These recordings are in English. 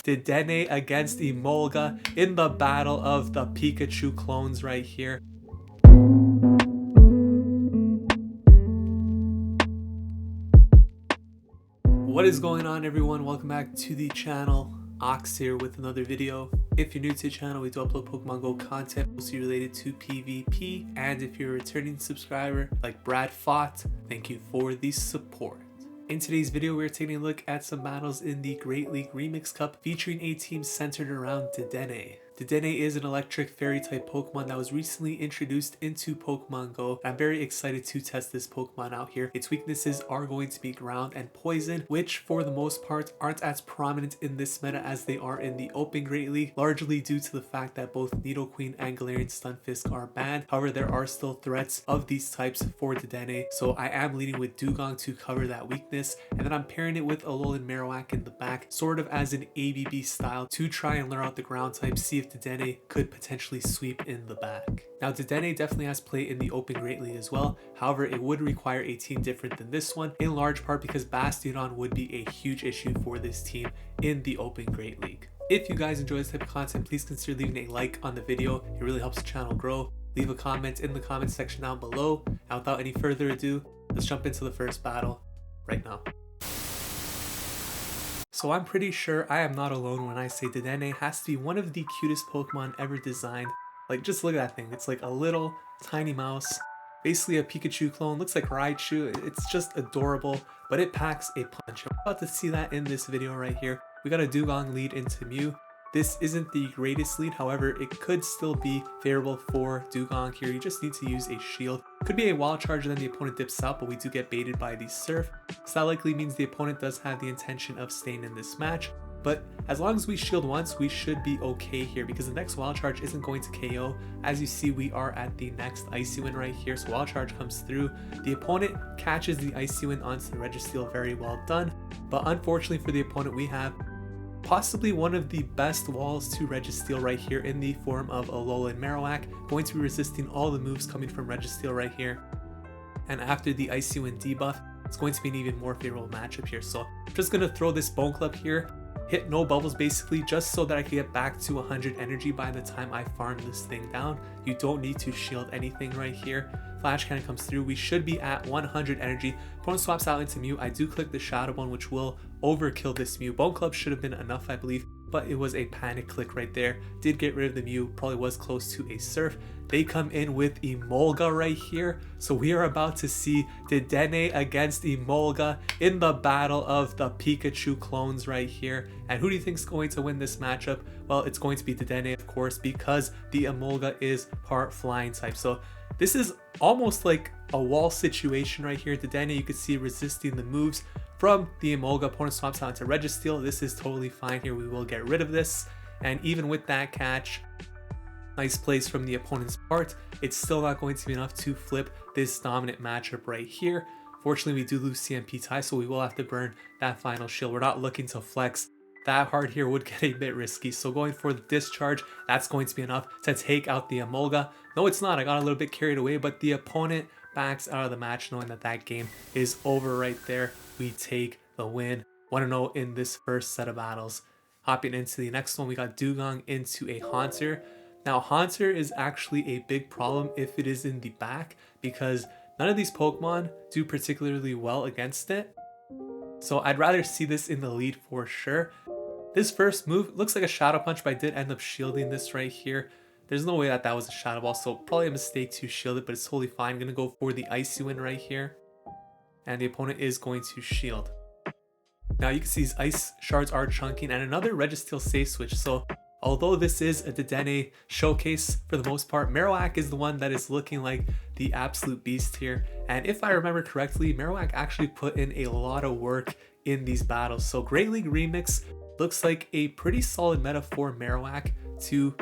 Dedenne against Emolga in the battle of the Pikachu clones right here. What is going on, everyone? Welcome back to the channel. Ox here with another video. If you're new to the channel, we do upload Pokemon Go content mostly related to PvP, and if you're a returning subscriber like Brad Fought, thank you for the support. In today's video, we're taking a look at some battles in the Great League Remix Cup featuring a team centered around Dedenne. Dedenne is an electric fairy type Pokemon that was recently introduced into Pokemon Go. I'm very excited to test this Pokemon out here. Its weaknesses are going to be ground and poison, which for the most part aren't as prominent in this meta as they are in the Open Great League, largely due to the fact that both Nidoqueen and Galarian Stunfisk are banned. However, there are still threats of these types for Dedenne, so I am leading with Dewgong to cover that weakness, and then I'm pairing it with Alolan Marowak in the back, sort of as an ABB style, to try and lure out the ground type, see if Dedenne could potentially sweep in the back. Now, Dedenne definitely has play in the Open Great League as well. However, it would require a team different than this one, in large part because Bastion would be a huge issue for this team in the Open Great League. If you guys enjoy this type of content, please consider leaving a like on the video. It really helps the channel grow. Leave a comment in the comment section down below. And without any further ado, let's jump into the first battle right now. So I'm pretty sure I am not alone when I say Dedenne has to be one of the cutest Pokemon ever designed. Like, just look at that thing. It's like a little tiny mouse, basically a Pikachu clone. Looks like Raichu. It's just adorable, but it packs a punch. We're about to see that in this video right here. We got a Dewgong lead into Mew. This isn't the greatest lead, however, it could still be favorable for Dewgong here. You just need to use a shield. Could be a wild charge and then the opponent dips out, but we do get baited by the Surf. So that likely means the opponent does have the intention of staying in this match. But as long as we shield once, we should be okay here because the next wild charge isn't going to KO. As you see, we are at the next Icy Wind right here. So wild charge comes through. The opponent catches the Icy Wind onto the Registeel. Very well done. But unfortunately for the opponent, we have possibly one of the best walls to Registeel right here in the form of Alolan Marowak, going to be resisting all the moves coming from Registeel right here. And after the Icy Wind debuff, it's going to be an even more favorable matchup here. So I'm just going to throw this Bone Club here, hit no bubbles basically, just so that I can get back to 100 energy by the time I farm this thing down. You don't need to shield anything right here. Flash Cannon comes through. We should be at 100 energy. Opponent swaps out into Mew. I do click the Shadow Bone, which will overkill this Mew. Bone Club should have been enough, I believe, but it was a panic click right there. Did get rid of the Mew. Probably was close to a Surf. They come in with Emolga right here. So we are about to see Dedenne against Emolga in the battle of the Pikachu clones right here. And who do you think is going to win this matchup? Well, it's going to be Dedenne, of course, because the Emolga is part flying type. So this is almost like a wall situation right here. Dedenne, you can see resisting the moves from the Emolga. Opponent swaps out into Registeel. This is totally fine here. We will get rid of this. And even with that catch, nice plays from the opponent's part, it's still not going to be enough to flip this dominant matchup right here. Fortunately, we do lose CMP tie, so we will have to burn that final shield. We're not looking to flex that hard here, would get a bit risky. So going for the Discharge, that's going to be enough to take out the Emolga. No, it's not. I got a little bit carried away, but the opponent backs out of the match knowing that that game is over right there. We take the win. 1-0 in this first set of battles. Hopping into the next one, we got Dewgong into a Haunter. Now, Haunter is actually a big problem if it is in the back because none of these Pokemon do particularly well against it. So I'd rather see this in the lead for sure. This first move looks like a Shadow Punch, but I did end up shielding this right here. There's no way that that was a Shadow Ball, so probably a mistake to shield it, but it's totally fine. I'm going to go for the Icy Wind right here. And the opponent is going to shield. Now you can see these Ice Shards are chunking, and another Registeel safe switch. So although this is a Dedenne showcase for the most part, Marowak is the one that is looking like the absolute beast here. And if I remember correctly, Marowak actually put in a lot of work in these battles. So Great League Remix looks like a pretty solid meta for Marowak to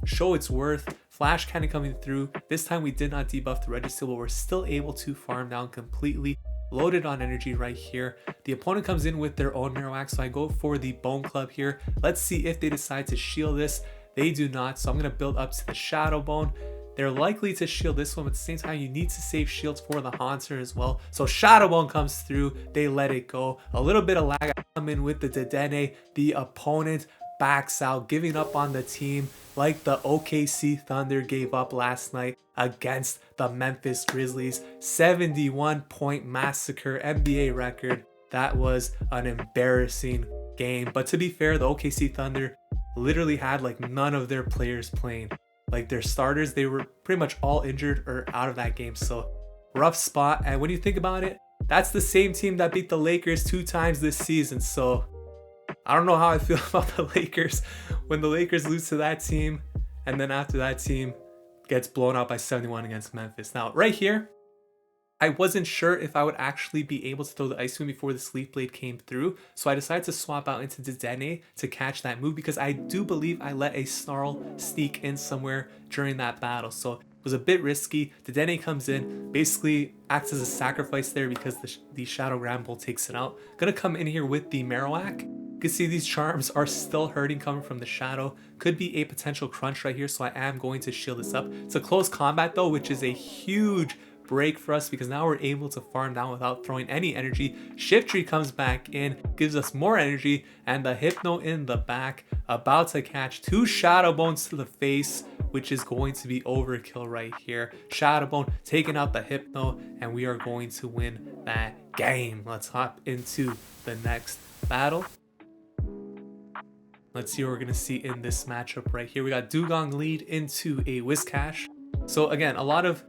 show its worth. Flash Cannon coming through. This time we did not debuff the Registeel, but we're still able to farm down completely. Loaded on energy right here. The opponent comes in with their own Marowak, so I go for the Bone Club here. Let's see if they decide to shield this. They do not, so I'm going to build up to the Shadow Bone. They're likely to shield this one, but at the same time, you need to save shields for the Haunter as well. So Shadow Bone comes through, they let it go. A little bit of lag come in with the Dedenne. The opponent backs out, giving up on the team like the OKC Thunder gave up last night against the Memphis Grizzlies. 71-point massacre, NBA record. That was an embarrassing game. But to be fair, the OKC Thunder literally had like none of their players playing. Like their starters, they were pretty much all injured or out of that game. So rough spot. And when you think about it, that's the same team that beat the Lakers 2 times this season. So I don't know how I feel about the Lakers when the Lakers lose to that team and then after that team gets blown out by 71 against Memphis. Now right here, I wasn't sure if I would actually be able to throw the Ice Wind before the Sleep Blade came through, so I decided to swap out into Dedenne to catch that move because I do believe I let a Snarl sneak in somewhere during that battle, so it was a bit risky. Dedenne comes in, basically acts as a sacrifice there because the Shadow Ramble takes it out. Gonna come in here with the Marowak. You can see these charms are still hurting coming from the Shadow. Could be a potential crunch right here, so I am going to shield this up. It's a close combat though, which is a huge break for us because now we're able to farm down without throwing any energy. Shiftry comes back in, gives us more energy, and the Hypno in the back about to catch 2 Shadow Bones to the face, which is going to be overkill right here. Shadow Bone taking out the Hypno, and we are going to win that game. Let's hop into the next battle. Let's see what we're going to see in this matchup right here. We got Dewgong lead into a Whiscash. So again, a lot of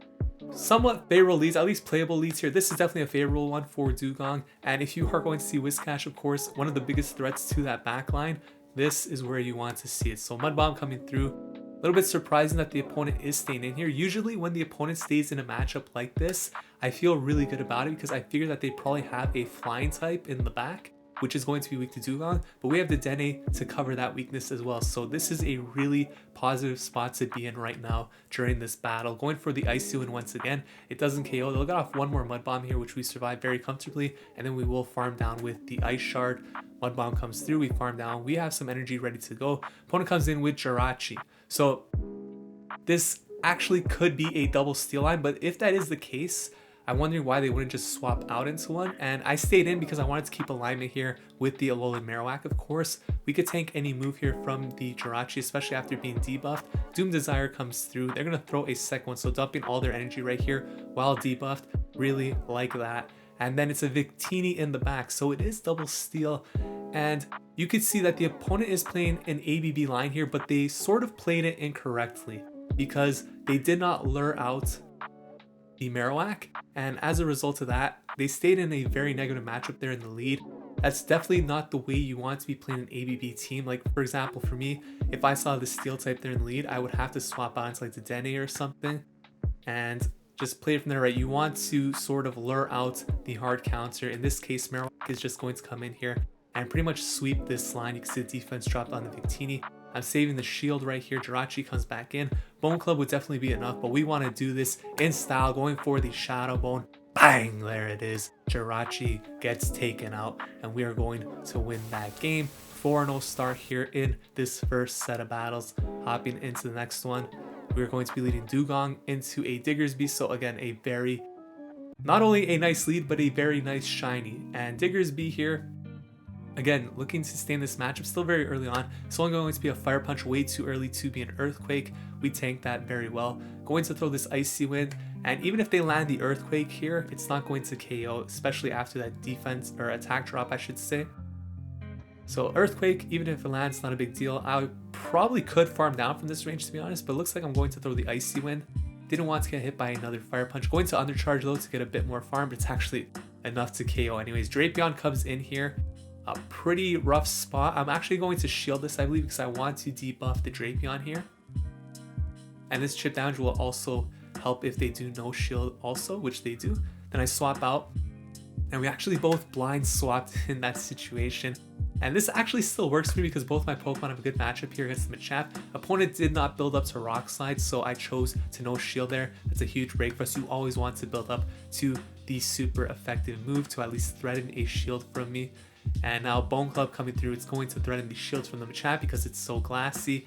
somewhat favorable leads, at least playable leads here. This is definitely a favorable one for Dewgong. And if you are going to see Whiscash, of course, one of the biggest threats to that backline, this is where you want to see it. So Mud Bomb coming through. A little bit surprising that the opponent is staying in here. Usually when the opponent stays in a matchup like this, I feel really good about it because I figure that they probably have a flying type in the back, which is going to be weak to Dewgong, but we have the Dedenne to cover that weakness as well. So this is a really positive spot to be in right now during this battle. Going for the Icy Wind once again. It doesn't KO. They'll get off one more Mud Bomb here, which we survive very comfortably, and then we will farm down with the Ice Shard. Mud Bomb comes through, we farm down. We have some energy ready to go. Opponent comes in with Jirachi. So this actually could be a double steal line, but if that is the case, I'm wondering why they wouldn't just swap out into one. And I stayed in because I wanted to keep alignment here with the Alolan Marowak, of course. We could tank any move here from the Jirachi, especially after being debuffed. Doom Desire comes through. They're going to throw a second one, so dumping all their energy right here while debuffed. Really like that. And then it's a Victini in the back, so it is double steal. And you could see that the opponent is playing an ABB line here, but they sort of played it incorrectly because they did not lure out the Marowak, and as a result of that, they stayed in a very negative matchup there in the lead. That's definitely not the way you want to be playing an ABB team. Like for example, for me, if I saw the steel type there in the lead, I would have to swap out into like the Dedenne or something and just play it from there, right? You want to sort of lure out the hard counter. In this case, Marowak is just going to come in here and pretty much sweep this line. You can see the defense dropped on the Victini. I'm saving the shield right here. Jirachi comes back in. Bone Club would definitely be enough, but we want to do this in style, going for the Shadow Bone. Bang! There it is. Jirachi gets taken out, and we are going to win that game. 4-0 start here in this first set of battles. Hopping into the next one, we're going to be leading Dewgong into a Diggersby. So again, a very, not only a nice lead, but a very nice shiny. And Diggersby here, again, looking to stay in this matchup, still very early on. It's only going to be a Fire Punch, way too early to be an Earthquake. We tanked that very well. Going to throw this Icy Wind, and even if they land the Earthquake here, it's not going to KO, especially after that defense, or attack drop, I should say. So Earthquake, even if it lands, not a big deal. I probably could farm down from this range, to be honest, but it looks like I'm going to throw the Icy Wind. Didn't want to get hit by another Fire Punch. Going to Undercharge though to get a bit more farm, but it's actually enough to KO anyways. Drapion comes in here. A pretty rough spot. I'm actually going to shield this, I believe, because I want to debuff the Drapion here. And this chip damage will also help if they do no shield also, which they do. Then I swap out, and we actually both blind swapped in that situation. And this actually still works for me because both my Pokemon have a good matchup here against the Machamp. Opponent did not build up to Rock Slide, so I chose to no shield there. That's a huge break for us. You always want to build up to the super effective move to at least threaten a shield from me. And now Bone Club coming through, it's going to threaten the shields from the Machamp because it's so glassy.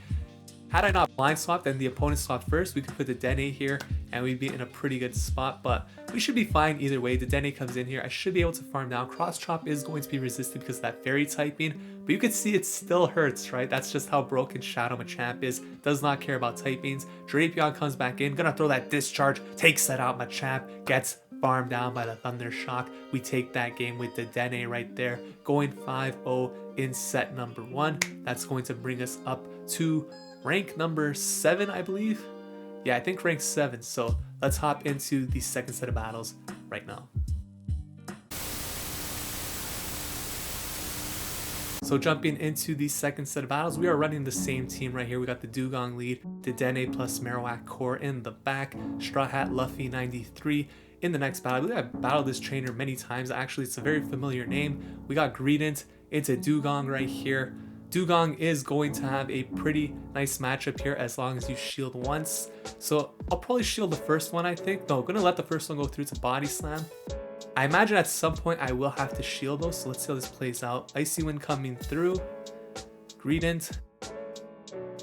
Had I not blind swapped and the opponent swapped first, we could put the Dedenne here and we'd be in a pretty good spot, but we should be fine either way. The Dedenne comes in here. I should be able to farm down. Cross Chop is going to be resisted because of that fairy typing, but you can see it still hurts, right? That's just how broken Shadow Machamp is. Does not care about typings. Drapion comes back in, gonna throw that Discharge, takes that out. Machamp gets farmed down by the Thunder Shock. We take that game with the Dedenne right there, going 5-0 in set number 1. That's going to bring us up to rank number 7, I believe. Yeah, I think rank 7. So let's hop into the second set of battles right now. So jumping into the second set of battles, we are running the same team right here. We got the Dewgong lead, Dedenne plus Marowak core in the back, Straw Hat Luffy 93 in the next battle. I believe I've battled this trainer many times. Actually, it's a very familiar name. We got Greedent into Dewgong right here. Dewgong is going to have a pretty nice matchup here as long as you shield once. So I'll probably shield the first one, I think. No, I'm going to let the first one go through to Body Slam. I imagine at some point I will have to shield those, so let's see how this plays out. Icy Wind coming through. Greedent.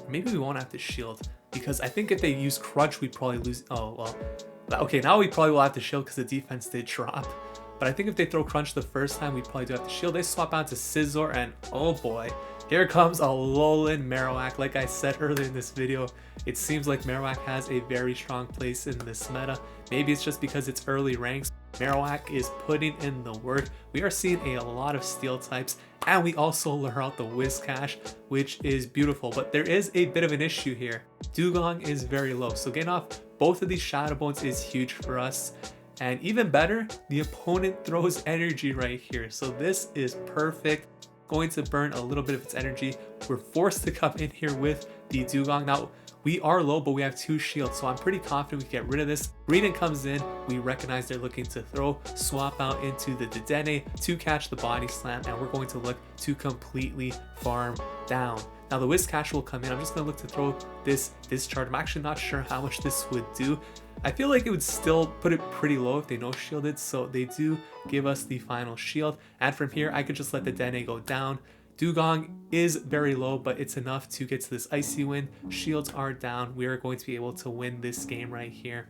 Maybe we won't have to shield, because I think if they use Crunch, we'd probably lose. Oh, well. Okay, now we probably will have to shield because the defense did drop. But I think if they throw Crunch the first time, we probably do have to shield. They swap out to Scizor, and oh boy. Here comes Alolan Marowak. Like I said earlier in this video, it seems like Marowak has a very strong place in this meta. Maybe it's just because it's early ranks. Marowak is putting in the work. We are seeing a lot of steel types, and we also lure out the Whiscash, which is beautiful. But there is a bit of an issue here. Dewgong is very low, so getting off both of these Shadow Bones is huge for us. And even better, the opponent throws energy right here. So this is perfect. Going to burn a little bit of its energy. We're forced to come in here with the Dewgong. Now, we are low, but we have 2 shields, so I'm pretty confident we can get rid of this. Greedent comes in. We recognize they're looking to throw, swap out into the Dedenne to catch the Body Slam, and we're going to look to completely farm down. Now, the Whiscash will come in. I'm just going to look to throw this Discharge. I'm actually not sure how much this would do. I feel like it would still put it pretty low if they no shielded, so they do give us the final shield. And from here, I could just let the Dedenne go down. Dewgong is very low, but it's enough to get to this Icy Wind. Shields are down. We are going to be able to win this game right here,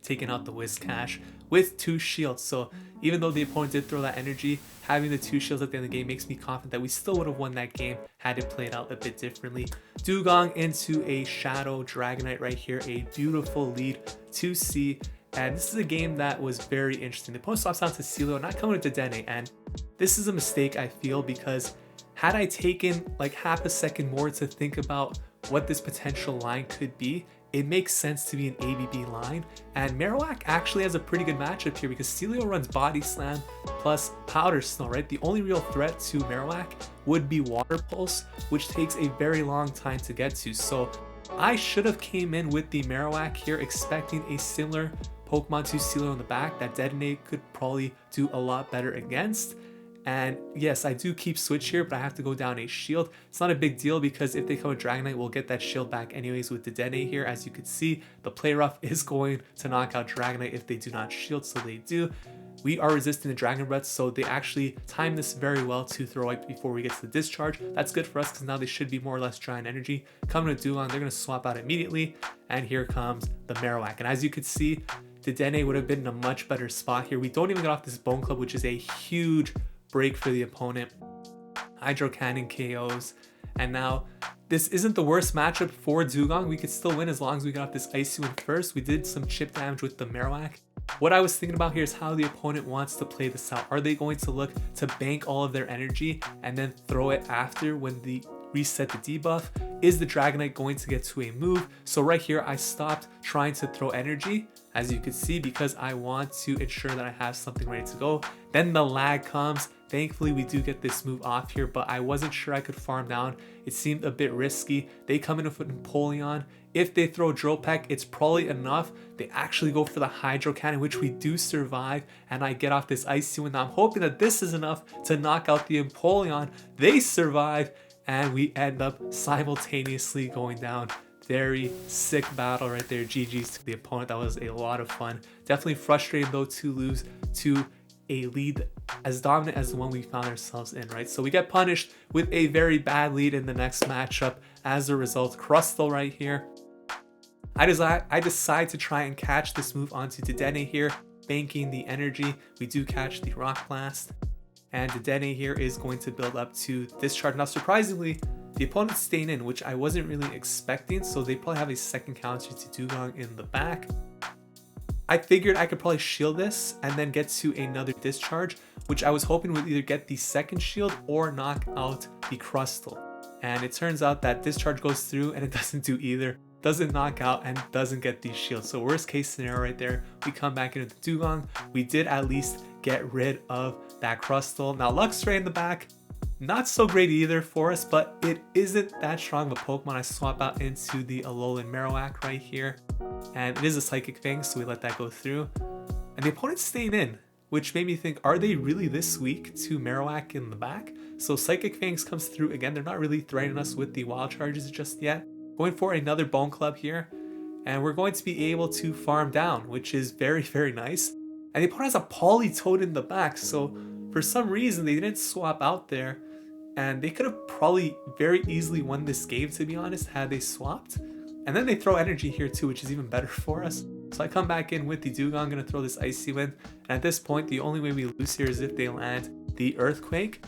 taking out the Whiscash with 2 shields. So even though the opponent did throw that energy, having the 2 shields at the end of the game makes me confident that we still would have won that game had it played out a bit differently. Dewgong into a Shadow Dragonite right here, a beautiful lead to see. And this is a game that was very interesting. The opponent swaps down to Celio, not coming to Dedenne, and this is a mistake I feel, because had I taken like half a second more to think about what this potential line could be, it makes sense to be an ABB line. And Marowak actually has a pretty good matchup here because Celio runs Body Slam plus Powder Snow, right? The only real threat to Marowak would be Water Pulse, which takes a very long time to get to. So I should have came in with the Marowak here expecting a similar Pokemon to Celio in the back that Dedenne could probably do a lot better against. And yes, I do keep switch here, but I have to go down a shield. It's not a big deal because if they come with Dragonite, we'll get that shield back anyways with the Dedenne here. As you can see, the Play Rough is going to knock out Dragonite if they do not shield, so they do. We are resisting the Dragon Breath, so they actually time this very well to throw right before we get to the Discharge. That's good for us because now they should be more or less dry in energy. Coming to Dewgong, they're going to swap out immediately, and here comes the Marowak. And as you can see, the Dedenne would have been in a much better spot here. We don't even get off this Bone Club, which is a huge break for the opponent. Hydro Cannon KOs, and now this isn't the worst matchup for Dewgong. We could still win as long as we got off this Icy Wind first. We did some chip damage with the Marowak. What I was thinking about here is how the opponent wants to play this out. Are they going to look to bank all of their energy and then throw it after when the reset the debuff? Is the Dragonite going to get to a move? So right here, I stopped trying to throw energy, as you can see, because I want to ensure that I have something ready to go. Then the lag comes. Thankfully, we do get this move off here, but I wasn't sure I could farm down. It seemed a bit risky. They come in with Napoleon. If they throw Drill Peck, it's probably enough. They actually go for the Hydro Cannon, which we do survive, and I get off this Icy Wind. Now, I'm hoping that this is enough to knock out the Napoleon. They survive, and we end up simultaneously going down. Very sick battle right there. GG's to the opponent. That was a lot of fun. Definitely frustrating though to lose to a lead as dominant as the one we found ourselves in, right? So we get punished with a very bad lead in the next matchup as a result. Crustle right here. I decide to try and catch this move onto Dedenne here, banking the energy. We do catch the Rock Blast, and Dedenne here is going to build up to Discharge. Now surprisingly, the opponent's staying in, which I wasn't really expecting, so they probably have a second counter to Dewgong in the back. I figured I could probably shield this and then get to another Discharge, which I was hoping would either get the second shield or knock out the Crustle. And it turns out that Discharge goes through and it doesn't do either. Doesn't knock out and doesn't get these shields. So worst case scenario right there, we come back into the Dewgong. We did at least get rid of that Crustle. Now Luxray in the back, not so great either for us, but it isn't that strong of a Pokemon. I swap out into the Alolan Marowak right here, and it is a Psychic Fang, so we let that go through. And the opponent's staying in, which made me think, are they really this weak to Marowak in the back? So Psychic Fangs comes through again. They're not really threatening us with the Wild Charges just yet. Going for another Bone Club here, and we're going to be able to farm down, which is very, very nice. And the opponent has a Politoed in the back, so for some reason they didn't swap out there, and they could have probably very easily won this game, to be honest, had they swapped. And then they throw energy here too, which is even better for us. So I come back in with the Dewgong. I'm going to throw this Icy Wind, and at this point the only way we lose here is if they land the Earthquake.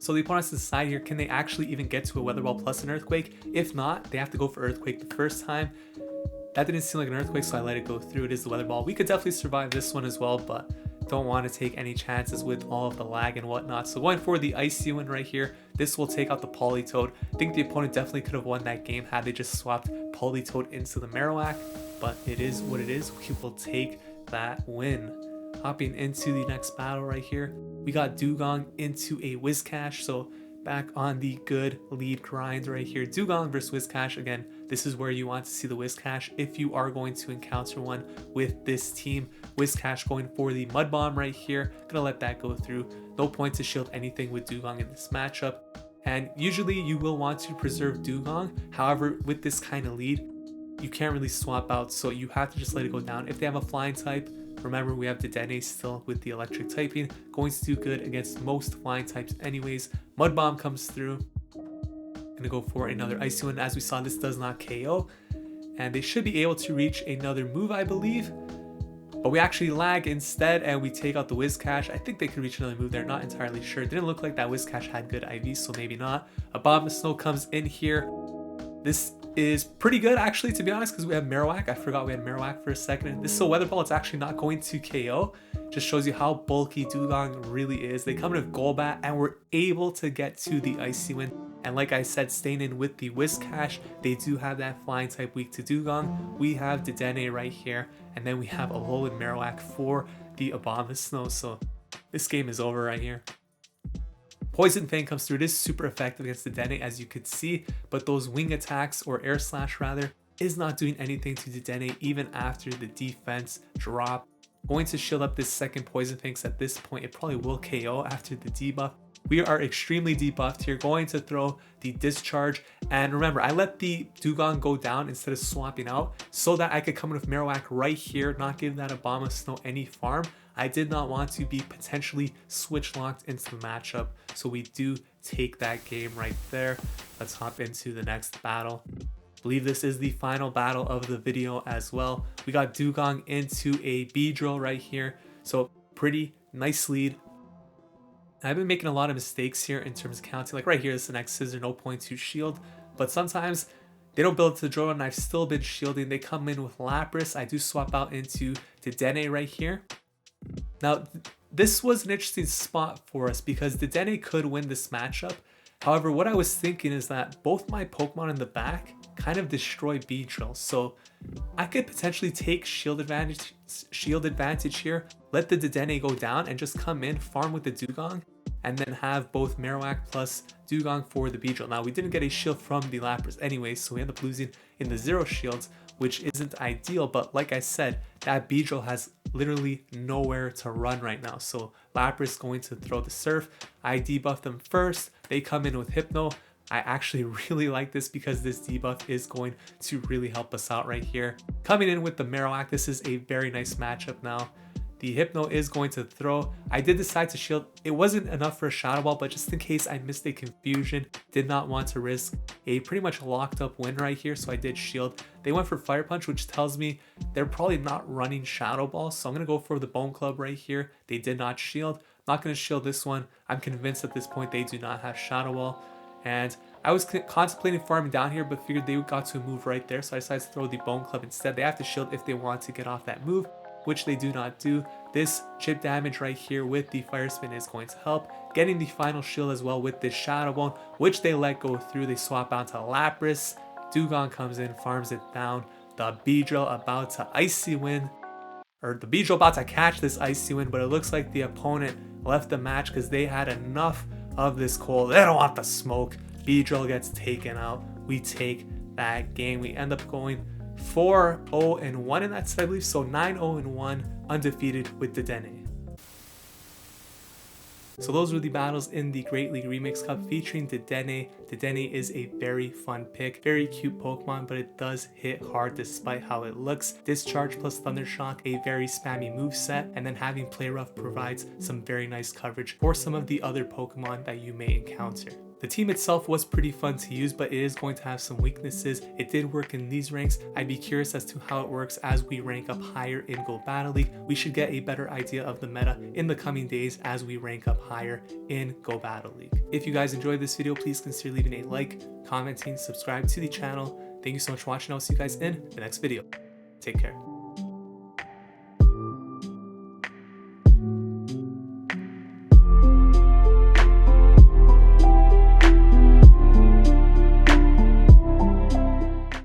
So the opponent has to decide here, can they actually even get to a Weather Ball plus an Earthquake? If not, they have to go for Earthquake the first time. That didn't seem like an Earthquake, so I let it go through. It is the Weather Ball. We could definitely survive this one as well, but don't want to take any chances with all of the lag and whatnot. So going for the Icy Wind right here, this will take out the Politoed. I think the opponent definitely could have won that game had they just swapped Politoed into the Marowak, but it is what it is. We will take that win. Hopping into the next battle right here, we got Dewgong into a Whiscash, so back on the good lead grind right here. Dewgong versus Whiscash. Again, this is where you want to see the Whiscash if you are going to encounter one with this team. Whiscash going for the Mud Bomb right here. Gonna let that go through. No point to shield anything with Dewgong in this matchup. And usually you will want to preserve Dewgong. However, with this kind of lead, you can't really swap out, so you have to just let it go down. If they have a flying type, remember we have Dedenne still with the electric typing, going to do good against most flying types anyways. Mud Bomb comes through. Gonna go for another Icy Wind. As we saw, this does not KO, and they should be able to reach another move, I believe. But we actually lag instead, and we take out the Whiscash. I think they could reach another move there, not entirely sure. It didn't look like that Whiscash had good IV, so maybe not. Abomasnow comes in here. This is pretty good actually, to be honest, because we have Marowak. I forgot we had Marowak for a second. This is a Weather Ball. It's actually not going to KO. Just shows you how bulky Dewgong really is. They come in with Golbat, and we're able to get to the Icy Wind. And like I said, staying in with the Whiscash, they do have that flying type weak to Dewgong. We have Dedenne right here, and then we have Alolan Marowak for the Abomasnow. So this game is over right here. Poison Fang comes through. It is super effective against Dedenne, as you could see, but those wing attacks, or air slash rather, is not doing anything to Dedenne even after the defense drop. Going to shield up this second Poison Fang. At this point, it probably will KO after the debuff. We are extremely debuffed here. Going to throw the Discharge, and remember, I let the Dewgong go down instead of swapping out so that I could come in with Marowak right here, not give that Abomasnow any farm. I did not want to be potentially switch locked into the matchup, so we do take that game right there. Let's hop into the next battle. I believe this is the final battle of the video as well. We got Dewgong into a Beedrill right here, so pretty nice lead. I've been making a lot of mistakes here in terms of counting. Like right here, this is the next scissor, no point to shield, but sometimes they don't build to the draw, and I've still been shielding. They come in with Lapras. I do swap out into Dedenne right here. Now, this was an interesting spot for us because Dedenne could win this matchup. However, what I was thinking is that both my Pokemon in the back kind of destroy Beedrill, so I could potentially take shield advantage here, let the Dedenne go down, and just come in, farm with the Dewgong, and then have both Marowak plus Dewgong for the Beedrill. Now, we didn't get a shield from the Lapras anyway, so we end up losing in the 0 shields, which isn't ideal, but like I said, that Beedrill has literally nowhere to run right now. So Lapras going to throw the Surf. I debuff them first. They come in with Hypno. I actually really like this because this debuff is going to really help us out right here. Coming in with the Marowak, this is a very nice matchup now. The Hypno is going to throw. I did decide to shield. It wasn't enough for a Shadow Ball, but just in case I missed a confusion, did not want to risk a pretty much locked up win right here, so I did shield. They went for Fire Punch, which tells me they're probably not running Shadow Ball, so I'm going to go for the Bone Club right here. They did not shield. Not going to shield this one. I'm convinced at this point they do not have Shadow Ball. And I was contemplating farming down here, but figured they got to a move right there, so I decided to throw the Bone Club instead. They have to shield if they want to get off that move, which they do not do. This chip damage right here with the Fire Spin is going to help. Getting the final shield as well with this Shadow Bone, which they let go through. They swap out to Lapras. Dewgong comes in, farms it down. The Beedrill about to Icy Wind, or the Beedrill about to catch this Icy Wind, but it looks like the opponent left the match because they had enough of this cold. They don't want the smoke. Beedrill gets taken out. We take that game. We end up going 4-0-1 in that set, I believe. So 9-0-1, undefeated with Dedenne. So those were the battles in the Great League Remix Cup featuring Dedenne. Dedenne is a very fun pick, very cute Pokemon, but it does hit hard despite how it looks. Discharge plus Thundershock, a very spammy moveset, and then having Play Rough provides some very nice coverage for some of the other Pokemon that you may encounter. The team itself was pretty fun to use, but it is going to have some weaknesses. It did work in these ranks. I'd be curious as to how it works as we rank up higher in Go Battle League. We should get a better idea of the meta in the coming days as we rank up higher in Go Battle League. If you guys enjoyed this video, please consider leaving a like, commenting, subscribe to the channel. Thank you so much for watching. I'll see you guys in the next video. Take care.